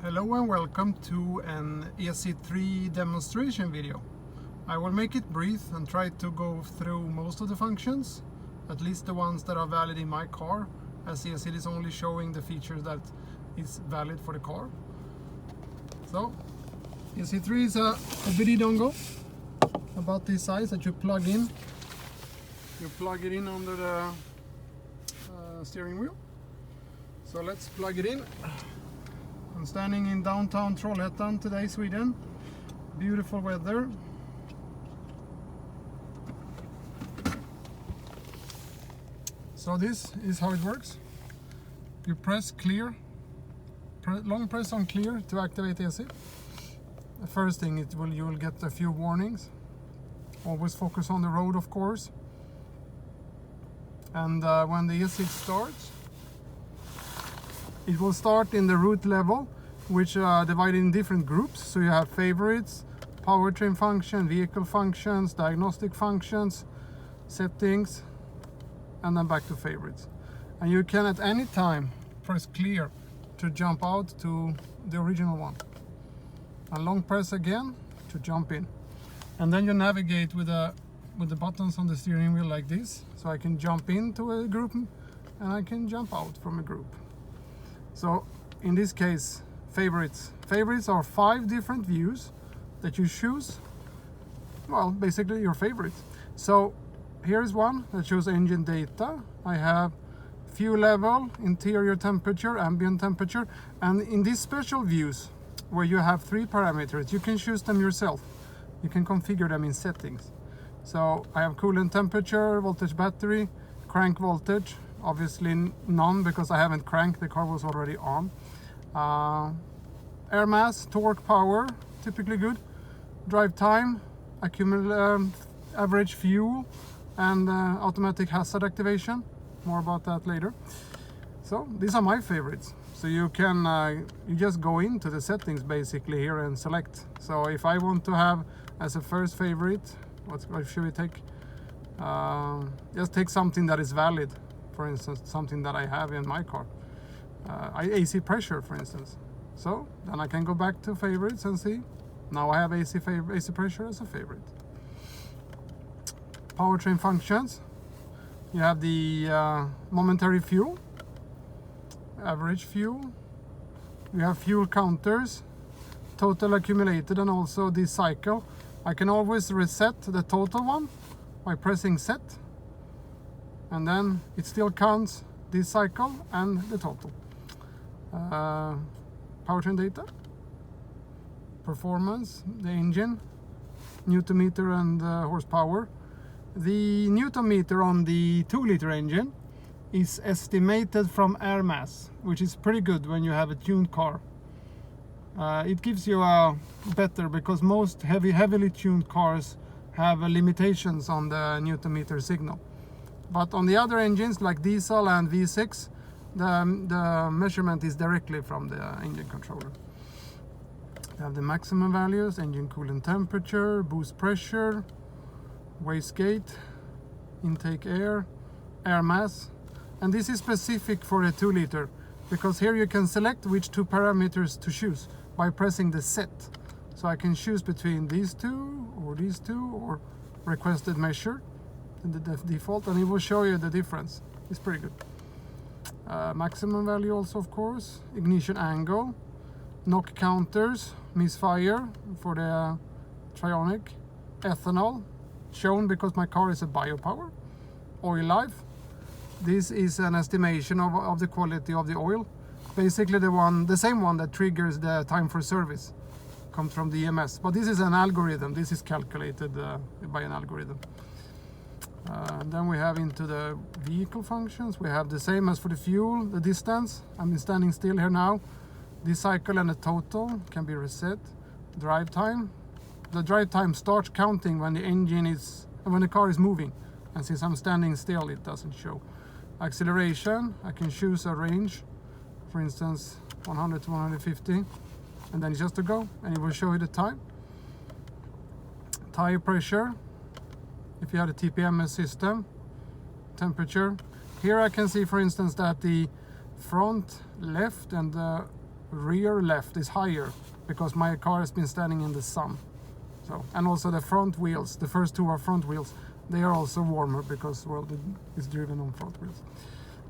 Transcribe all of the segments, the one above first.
Hello and welcome to an eSID3 demonstration video. I will make it brief and try to go through most of the functions, at least the ones that are valid in my car, as eSID is only showing the features that is valid for the car. So, eSID3 is a OBD dongle about this size that you plug in. You plug it in under the steering wheel. So let's plug it in. I'm standing in downtown Trollhättan today, Sweden. Beautiful weather. So this is how it works. You press clear, long press on clear to activate eSID. The first thing you will get a few warnings. Always focus on the road, of course. And when the eSID starts, it will start in the root level, which are divided in different groups. So you have favorites, powertrain function, vehicle functions, diagnostic functions, settings, and then back to favorites. And you can at any time press clear to jump out to the original one. And long press again to jump in. And then you navigate with the buttons on the steering wheel like this. So I can jump into a group and I can jump out from a group. So in this case, favorites. Favorites are 5 different views that you choose. Well, basically your favorites. So here's one that shows engine data. I have fuel level, interior temperature, ambient temperature. And in these special views, where you have 3 parameters, you can choose them yourself. You can configure them in settings. So I have coolant temperature, voltage battery, crank voltage. Obviously none, because I haven't cranked, the car was already on. Air mass, torque, power, typically good. Drive time, average fuel, and automatic hazard activation. More about that later. So these are my favorites. So you can you just go into the settings basically here and select. So if I want to have as a first favorite, what should we take? Just take something that is valid. For instance, something that I have in my car, AC pressure, for instance. So then I can go back to favorites and see. Now I have AC pressure as a favorite. Powertrain functions. You have the momentary fuel, average fuel. You have fuel counters, total accumulated, and also the cycle. I can always reset the total one by pressing set. And then it still counts this cycle and the total. Powertrain data, performance, the engine, Newton meter and horsepower. The Newton meter on the 2-liter engine is estimated from air mass, which is pretty good when you have a tuned car. It gives you a better, because most heavily tuned cars have limitations on the Newton meter signal. But on the other engines like diesel and V6, the measurement is directly from the engine controller. You have the maximum values, engine coolant temperature, boost pressure, wastegate, intake air, air mass. And this is specific for a 2-liter, because here you can select which 2 parameters to choose by pressing the set. So I can choose between these 2 or requested measure. The default, and it will show you the difference. It's pretty good. Maximum value also, of course. Ignition angle, knock counters, misfire for the Trionic, ethanol shown because my car is a BioPower. Oil life. This is an estimation of the quality of the oil. Basically the same one that triggers the time for service comes from the EMS. But this is an algorithm. This is calculated by an algorithm. Then we have into the vehicle functions. We have the same as for the fuel, the distance. I'm standing still here now. This cycle and the total can be reset. Drive time. The drive time starts counting when the car is moving. And since I'm standing still, it doesn't show. Acceleration, I can choose a range. For instance, 100 to 150. And then it's just to go, and it will show you the time. Tire pressure. If you have a TPMS system, temperature. Here I can see, for instance, that the front left and the rear left is higher because my car has been standing in the sun. So, and also the front wheels, the first two are front wheels, they are also warmer because, well, it is driven on front wheels.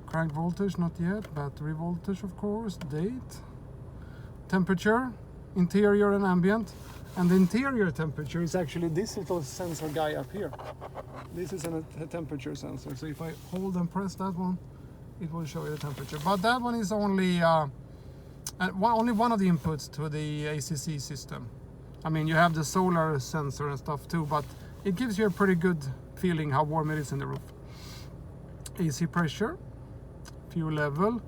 Crank voltage, not yet. Battery voltage, of course. Date. Temperature, interior and ambient. And the interior temperature is actually this little sensor guy up here. This is a temperature sensor. So if I hold and press that one, it will show you the temperature. But that one is only one of the inputs to the ACC system. I mean, you have the solar sensor and stuff too, but it gives you a pretty good feeling how warm it is in the roof. AC pressure, fuel level.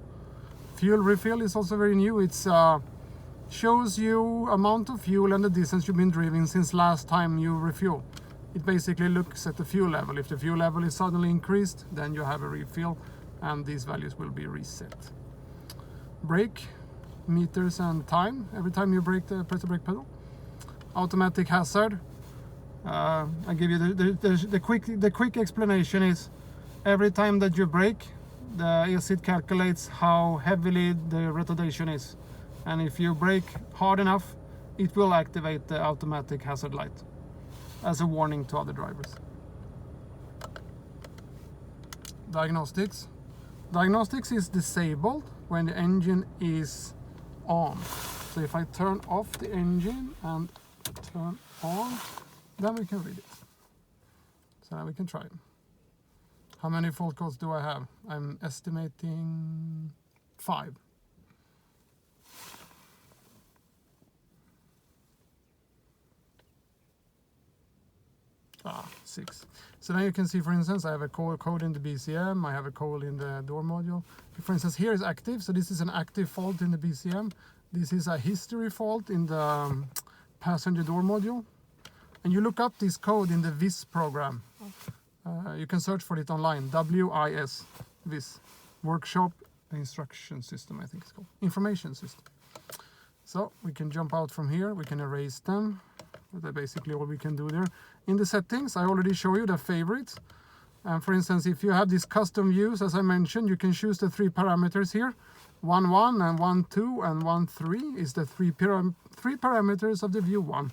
Fuel refill is also very new. It's shows you amount of fuel and the distance you've been driving since last time you refuel. It basically looks at the fuel level. If the fuel level is suddenly increased, then you have a refill and these values will be reset. Brake, meters and time. Every time you press the brake pedal. Automatic hazard. I give you the quick explanation is every time that you brake, the eSID calculates how heavily the retardation is. And if you brake hard enough, it will activate the automatic hazard light as a warning to other drivers. Diagnostics. Diagnostics is disabled when the engine is on. So if I turn off the engine and turn on, then we can read it. So now we can try it. How many fault codes do I have? I'm estimating 5. 6. So now you can see, for instance, I have a code in the BCM, I have a code in the door module. For instance, here is active, so this is an active fault in the BCM. This is a history fault in the passenger door module. And you look up this code in the VIS program. You can search for it online, WIS, VIS, Workshop Instruction System, I think it's called, Information System. So we can jump out from here, we can erase them. That's basically all we can do there. In the settings, I already show you the favorites. For instance, if you have these custom views, as I mentioned, you can choose the 3 parameters here. 1.1 and 1.2 and 1.3 is the 3 parameters of the view 1.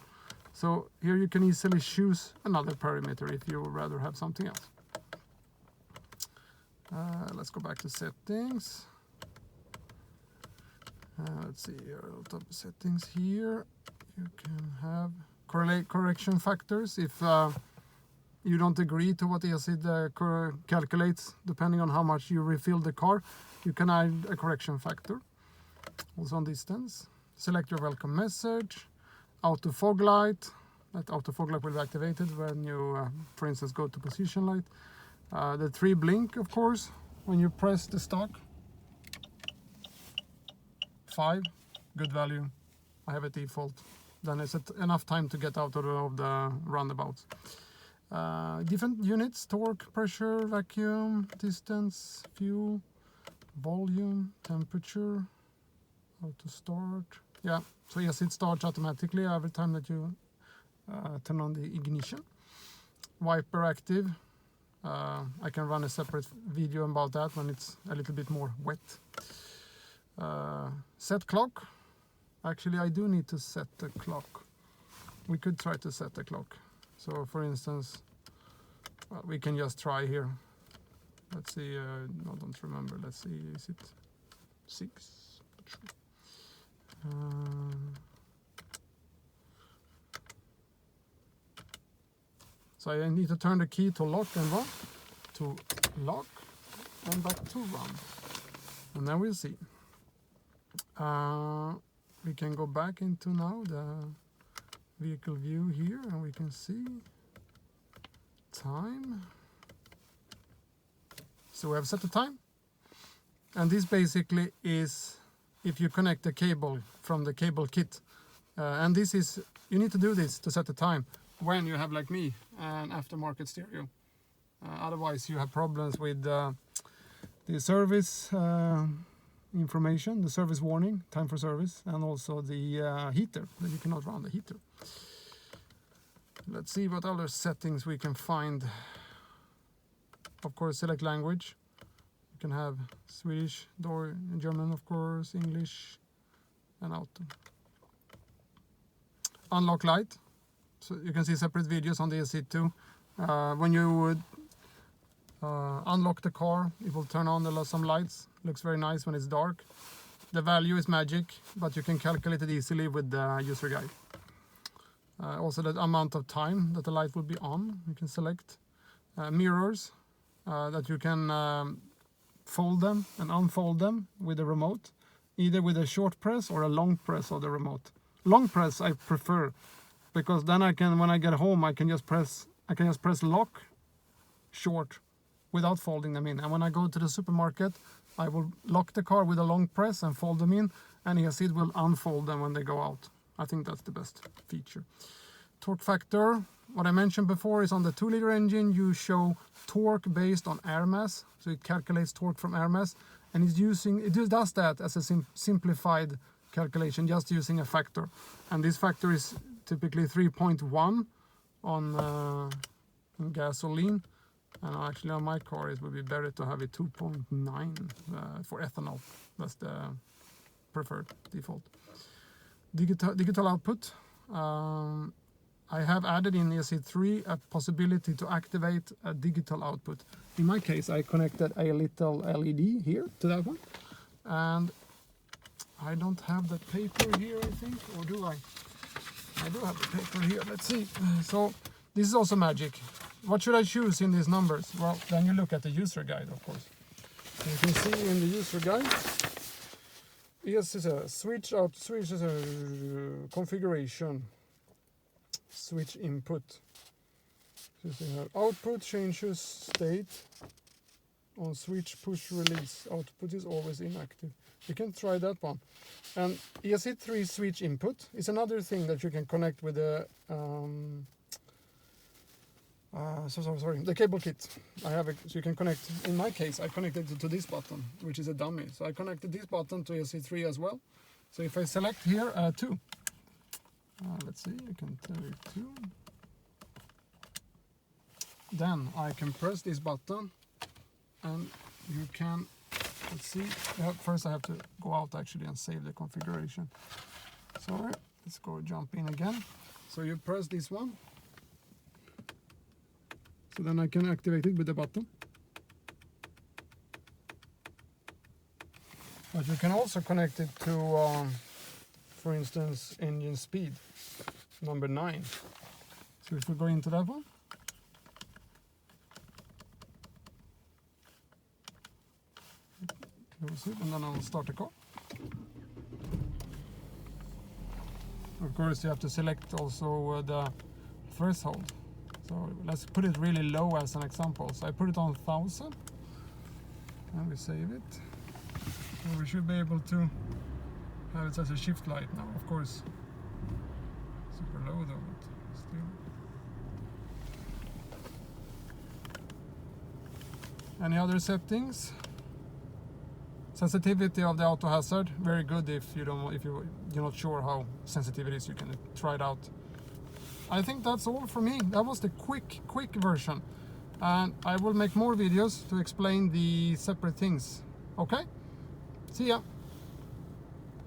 So here you can easily choose another parameter if you would rather have something else. Let's go back to settings. Let's see here, top settings here. You can have correction factors if you don't agree to what eSID calculates, depending on how much you refill the car. You can add a correction factor. Also on distance. Select your welcome message. Auto fog light. That auto fog light will be activated when you, for instance, go to position light. The 3 blink, of course, when you press the stock. 5, good value. I have a default. Then it's enough time to get out of the roundabouts. Different units, torque, pressure, vacuum, distance, fuel, volume, temperature, auto start. Yeah, so yes, it starts automatically every time that you turn on the ignition. Wiper active. I can run a separate video about that when it's a little bit more wet. Set clock. Actually, I do need to set the clock. We could try to set the clock. So, for instance, we can just try here. Let's see, I don't remember. Let's see, is it 6? So I need to turn the key to lock and run, to lock and back to run. And then we'll see. We can go back into now the vehicle view here and we can see time. So we have set the time. And this basically is if you connect the cable from the cable kit. And this is, you need to do this to set the time when you have, like me, an aftermarket stereo. Otherwise you have problems with the service information, the service warning, time for service, and also the heater, that you cannot run the heater. Let's see what other settings we can find. Of course, select language. You can have Swedish, German, of course, English, and auto. Unlock light. So you can see separate videos on the esid2. When you would unlock the car, it will turn on some lights. Looks very nice when it's dark. The value is magic, but you can calculate it easily with the user guide. Also the amount of time that the light will be on, you can select. Mirrors, that you can fold them and unfold them with the remote, either with a short press or a long press of the remote. Long press I prefer, because then I can, when I get home, I can just press lock short without folding them in. And when I go to the supermarket, I will lock the car with a long press and fold them in, and esid will unfold them when they go out. I think that's the best feature. Torque factor, what I mentioned before, is on the 2-liter engine you show torque based on air mass, so it calculates torque from air mass, and it does that as a simplified calculation, just using a factor. And this factor is typically 3.1 on gasoline, and actually on my car it would be better to have it 2.9 for ethanol. That's the preferred default. Digital output. I have added in esid3 a possibility to activate a digital output. In my case, I connected a little LED here to that one, and I don't have the paper here, I think, or do I? I do have the paper here. Let's see. So this is also magic. What should I choose in these numbers? Well, then you look at the user guide, of course. You can see in the user guide, yes, it's a switch is a configuration, switch input. So you have output changes state on switch push release. Output is always inactive. You can try that one. And esid3 switch input is another thing that you can connect with the the cable kit. I have it, so you can connect. In my case, I connected it to this button, which is a dummy. So I connected this button to esid3 as well. So if I select here 2, let's see, you can tell it 2. Then I can press this button, and you can, let's see. First I have to go out actually and save the configuration. Sorry, let's go jump in again. So you press this one. So then I can activate it with the button. But you can also connect it to, for instance, engine speed, number 9. So if we go into that one. Close it, and then I'll start the car. Of course, you have to select also the threshold. So let's put it really low as an example. So I put it on 1000 and we save it. So we should be able to have it as a shift light now. Of course, super low though, but still. Any other settings? Sensitivity of the auto hazard, very good if you're not sure how sensitive it is. You can try it out. I think that's all for me. That was the quick version, and I will make more videos to explain the separate things. Okay, see ya.